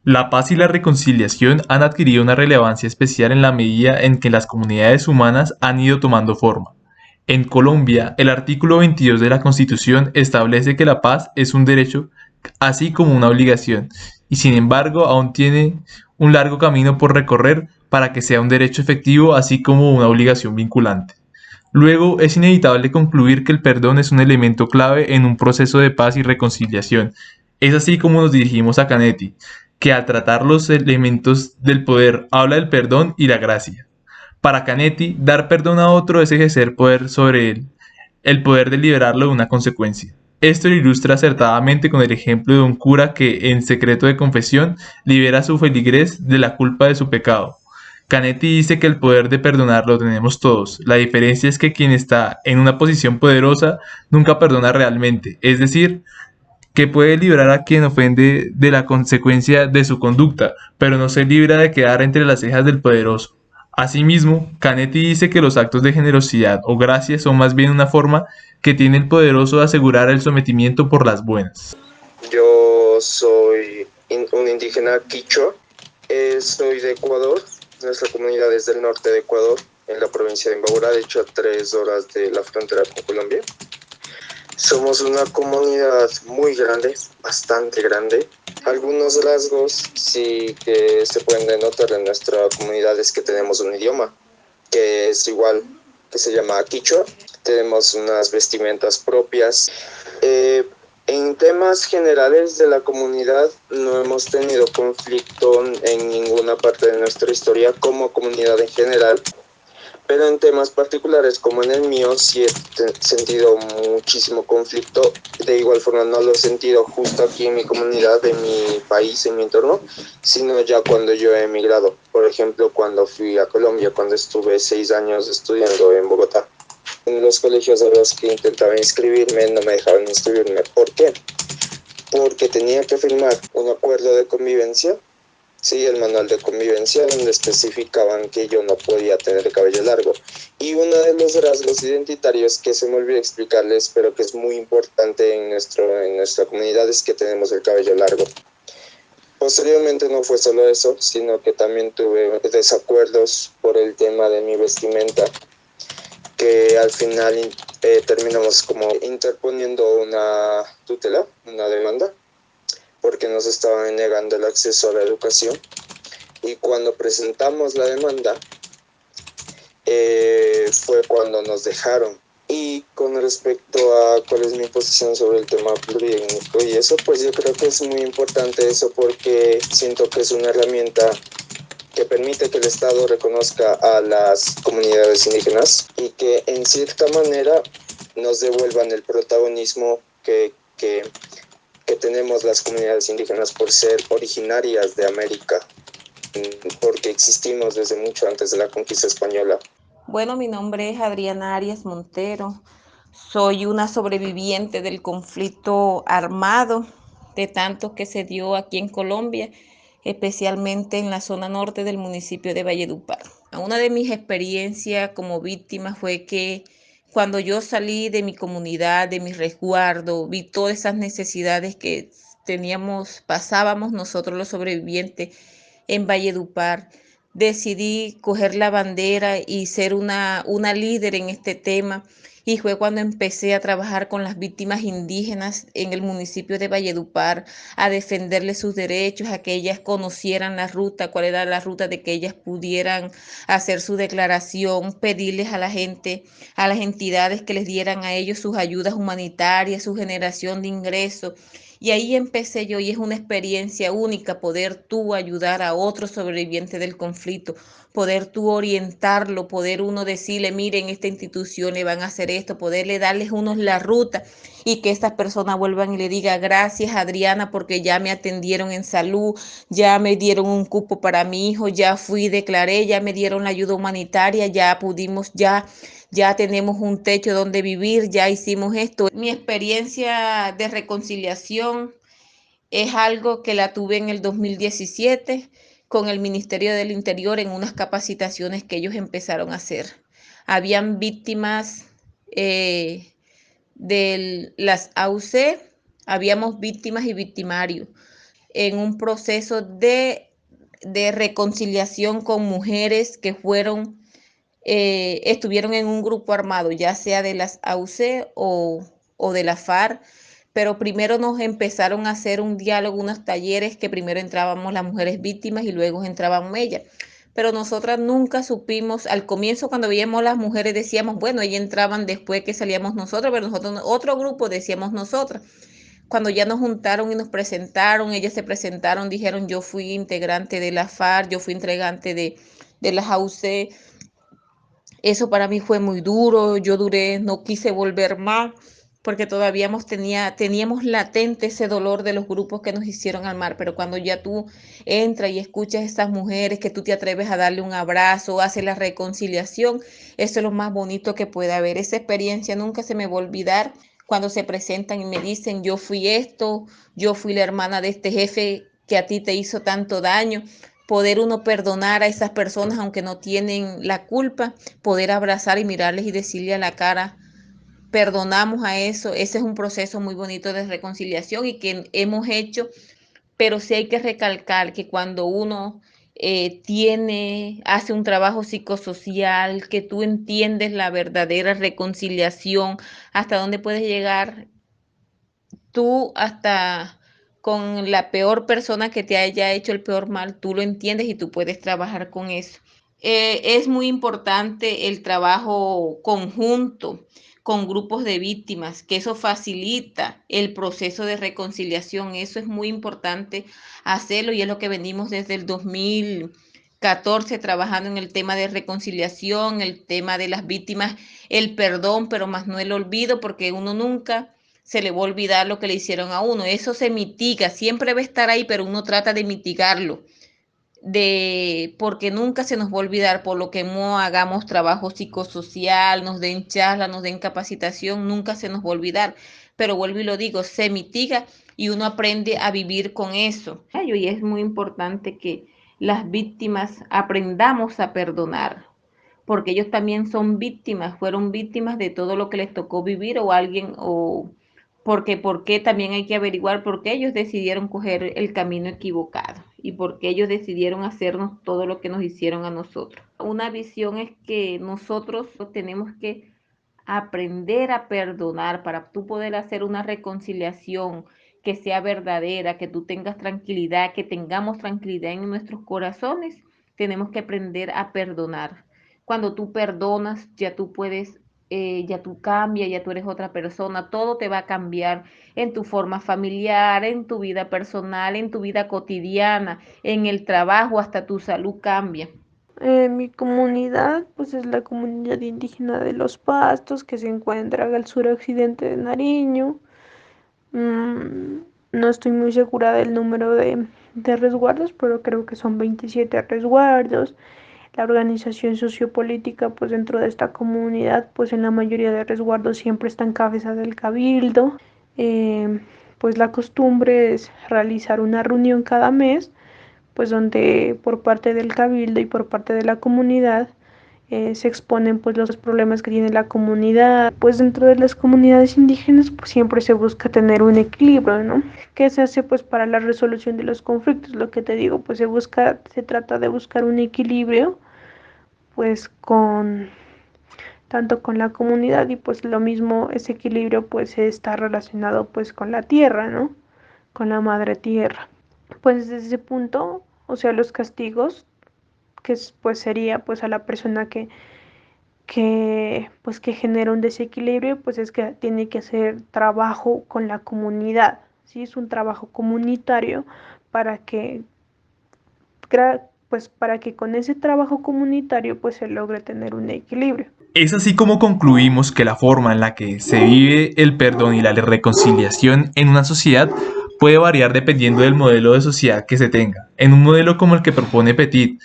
La paz y la reconciliación han adquirido una relevancia especial en la medida en que las comunidades humanas han ido tomando forma. En Colombia, el artículo 22 de la Constitución establece que la paz es un derecho, así como una obligación, y sin embargo aún tiene un largo camino por recorrer para que sea un derecho efectivo, así como una obligación vinculante. Luego, es inevitable concluir que el perdón es un elemento clave en un proceso de paz y reconciliación. Es así como nos dirigimos a Canetti, que al tratar los elementos del poder habla del perdón y la gracia. Para Canetti, dar perdón a otro es ejercer poder sobre él, el poder de liberarlo de una consecuencia. Esto lo ilustra acertadamente con el ejemplo de un cura que, en secreto de confesión, libera a su feligres de la culpa de su pecado. Canetti dice que el poder de perdonar lo tenemos todos. La diferencia es que quien está en una posición poderosa nunca perdona realmente, es decir, que puede librar a quien ofende de la consecuencia de su conducta, pero no se libra de quedar entre las cejas del poderoso. Asimismo, Canetti dice que los actos de generosidad o gracia son más bien una forma que tiene el poderoso de asegurar el sometimiento por las buenas. Yo soy un indígena quichua, soy de Ecuador, nuestra comunidad es del norte de Ecuador, en la provincia de Imbabura, de hecho a 3 horas de la frontera con Colombia. Somos una comunidad muy grande, bastante grande. Algunos rasgos sí que se pueden denotar en nuestra comunidad es que tenemos un idioma, que es igual, que se llama quichua. Tenemos unas vestimentas propias. En temas generales de la comunidad no hemos tenido conflicto en ninguna parte de nuestra historia como comunidad en general, pero en temas particulares como en el mío sí he sentido muchísimo conflicto. De igual forma no lo he sentido justo aquí en mi comunidad, en mi país, en mi entorno, sino ya cuando yo he emigrado. Por ejemplo, cuando fui a Colombia, cuando estuve 6 años estudiando en Bogotá. En los colegios a los que intentaba inscribirme no me dejaban inscribirme. ¿Por qué? Porque tenía que firmar un acuerdo de convivencia, sí, el manual de convivencia, donde especificaban que yo no podía tener cabello largo. Y uno de los rasgos identitarios que se me olvidó explicarles, pero que es muy importante en nuestra comunidad, es que tenemos el cabello largo. Posteriormente no fue solo eso, sino que también tuve desacuerdos por el tema de mi vestimenta, que al final terminamos como interponiendo una tutela, una demanda, porque nos estaban negando el acceso a la educación. Y cuando presentamos la demanda, fue cuando nos dejaron. Y con respecto a cuál es mi posición sobre el tema pluриétnico y eso, pues yo creo que es muy importante eso, porque siento que es una herramienta que permite que el Estado reconozca a las comunidades indígenas y que en cierta manera nos devuelvan el protagonismo que tenemos las comunidades indígenas por ser originarias de América, porque existimos desde mucho antes de la conquista española. Bueno, mi nombre es Adriana Arias Montero. Soy una sobreviviente del conflicto armado de tantos que se dio aquí en Colombia, especialmente en la zona norte del municipio de Valledupar. Una de mis experiencias como víctima fue que cuando yo salí de mi comunidad, de mi resguardo, vi todas esas necesidades que pasábamos nosotros los sobrevivientes en Valledupar. Decidí coger la bandera y ser una líder en este tema. Y fue cuando empecé a trabajar con las víctimas indígenas en el municipio de Valledupar, a defenderles sus derechos, a que ellas conocieran la ruta, cuál era la ruta de que ellas pudieran hacer su declaración, pedirles a la gente, a las entidades que les dieran a ellos sus ayudas humanitarias, su generación de ingresos. Y ahí empecé yo y es una experiencia única poder tú ayudar a otro sobreviviente del conflicto, poder tú orientarlo, poder uno decirle, miren, esta institución le van a hacer esto, poderle darles unos la ruta y que estas personas vuelvan y le digan gracias Adriana porque ya me atendieron en salud, ya me dieron un cupo para mi hijo, ya fui, declaré, ya me dieron la ayuda humanitaria, ya pudimos, ya tenemos un techo donde vivir, ya hicimos esto. Mi experiencia de reconciliación es algo que la tuve en el 2017 con el Ministerio del Interior en unas capacitaciones que ellos empezaron a hacer. Habían víctimas de las AUC, habíamos víctimas y victimarios. en un proceso de reconciliación con mujeres que estuvieron en un grupo armado, ya sea de las AUC o de la FARC, pero primero nos empezaron a hacer un diálogo, unos talleres que primero entrábamos las mujeres víctimas y luego entraban ellas. Pero nosotras nunca supimos, al comienzo cuando veíamos las mujeres decíamos, bueno, ellas entraban después que salíamos nosotros, pero nosotros, otro grupo decíamos nosotras. Cuando ya nos juntaron y nos presentaron, ellas se presentaron, dijeron, yo fui integrante de la FARC, yo fui integrante de las AUC. Eso para mí fue muy duro, yo duré, no quise volver más, porque todavía teníamos latente ese dolor de los grupos que nos hicieron al mar, pero cuando ya tú entras y escuchas a estas mujeres, que tú te atreves a darle un abrazo, haces la reconciliación, eso es lo más bonito que puede haber. Esa experiencia nunca se me va a olvidar cuando se presentan y me dicen, yo fui esto, yo fui la hermana de este jefe que a ti te hizo tanto daño. Poder uno perdonar a esas personas aunque no tienen la culpa, poder abrazar y mirarles y decirle a la cara, perdonamos a eso. Ese es un proceso muy bonito de reconciliación y que hemos hecho, pero sí hay que recalcar que cuando uno hace un trabajo psicosocial, que tú entiendes la verdadera reconciliación, hasta dónde puedes llegar tú, hasta con la peor persona que te haya hecho el peor mal, tú lo entiendes y tú puedes trabajar con eso. Es muy importante el trabajo conjunto con grupos de víctimas, que eso facilita el proceso de reconciliación. Eso es muy importante hacerlo y es lo que venimos desde el 2014 trabajando en el tema de reconciliación, el tema de las víctimas, el perdón, pero más no el olvido, porque uno nunca se le va a olvidar lo que le hicieron a uno. Eso se mitiga, siempre va a estar ahí, pero uno trata de mitigarlo, porque nunca se nos va a olvidar, por lo que no hagamos trabajo psicosocial, nos den charla, nos den capacitación, nunca se nos va a olvidar. Pero vuelvo y lo digo, se mitiga y uno aprende a vivir con eso. Y es muy importante que las víctimas aprendamos a perdonar, porque ellos también son víctimas, fueron víctimas de todo lo que les tocó vivir o alguien, o porque también hay que averiguar por qué ellos decidieron coger el camino equivocado y por qué ellos decidieron hacernos todo lo que nos hicieron a nosotros. Una visión es que nosotros tenemos que aprender a perdonar para tú poder hacer una reconciliación que sea verdadera, que tú tengas tranquilidad, que tengamos tranquilidad en nuestros corazones. Tenemos que aprender a perdonar. Cuando tú perdonas, ya tú puedes, ya tú cambias, ya tú eres otra persona, todo te va a cambiar en tu forma familiar, en tu vida personal, en tu vida cotidiana, en el trabajo, hasta tu salud cambia. Mi comunidad, pues es la comunidad indígena de Los Pastos, que se encuentra al suroccidente de Nariño. No estoy muy segura del número de resguardos, pero creo que son 27 resguardos. La organización sociopolítica, pues dentro de esta comunidad, pues en la mayoría de resguardos siempre está en cabeza del cabildo. Pues la costumbre es realizar una reunión cada mes, pues donde por parte del cabildo y por parte de la comunidad se exponen pues los problemas que tiene la comunidad. Pues dentro de las comunidades indígenas pues siempre se busca tener un equilibrio, ¿no? ¿Qué se hace pues para la resolución de los conflictos? Lo que te digo, pues se trata de buscar un equilibrio pues tanto con la comunidad, y pues lo mismo, ese equilibrio pues está relacionado pues con la tierra, ¿no? Con la madre tierra. Pues desde ese punto, o sea, los castigos, que pues sería pues a la persona que genera un desequilibrio, pues es que tiene que hacer trabajo con la comunidad, ¿sí? Es un trabajo comunitario para que para que con ese trabajo comunitario pues se logre tener un equilibrio. Es así como concluimos que la forma en la que se vive el perdón y la reconciliación en una sociedad puede variar dependiendo del modelo de sociedad que se tenga. En un modelo como el que propone Petit,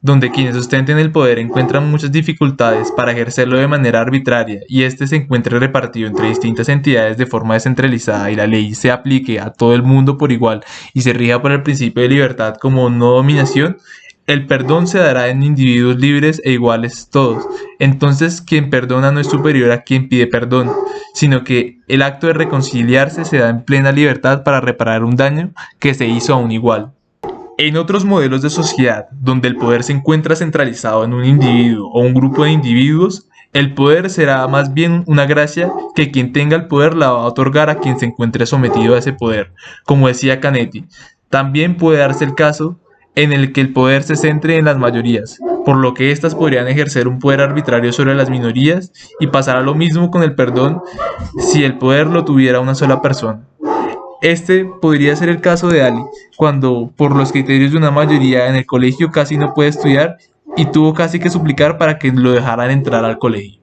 donde quienes ostenten el poder encuentran muchas dificultades para ejercerlo de manera arbitraria y este se encuentre repartido entre distintas entidades de forma descentralizada y la ley se aplique a todo el mundo por igual y se rija por el principio de libertad como no dominación, El perdón se dará en individuos libres e iguales todos. Entonces, quien perdona no es superior a quien pide perdón, sino que el acto de reconciliarse se da en plena libertad para reparar un daño que se hizo a un igual. En otros modelos de sociedad, donde el poder se encuentra centralizado en un individuo o un grupo de individuos, el poder será más bien una gracia que quien tenga el poder la va a otorgar a quien se encuentre sometido a ese poder. Como decía Canetti, también puede darse el caso en el que el poder se centre en las mayorías, por lo que éstas podrían ejercer un poder arbitrario sobre las minorías, y pasará lo mismo con el perdón si el poder lo tuviera una sola persona. Este podría ser el caso de Ali, cuando por los criterios de una mayoría en el colegio casi no puede estudiar y tuvo casi que suplicar para que lo dejaran entrar al colegio.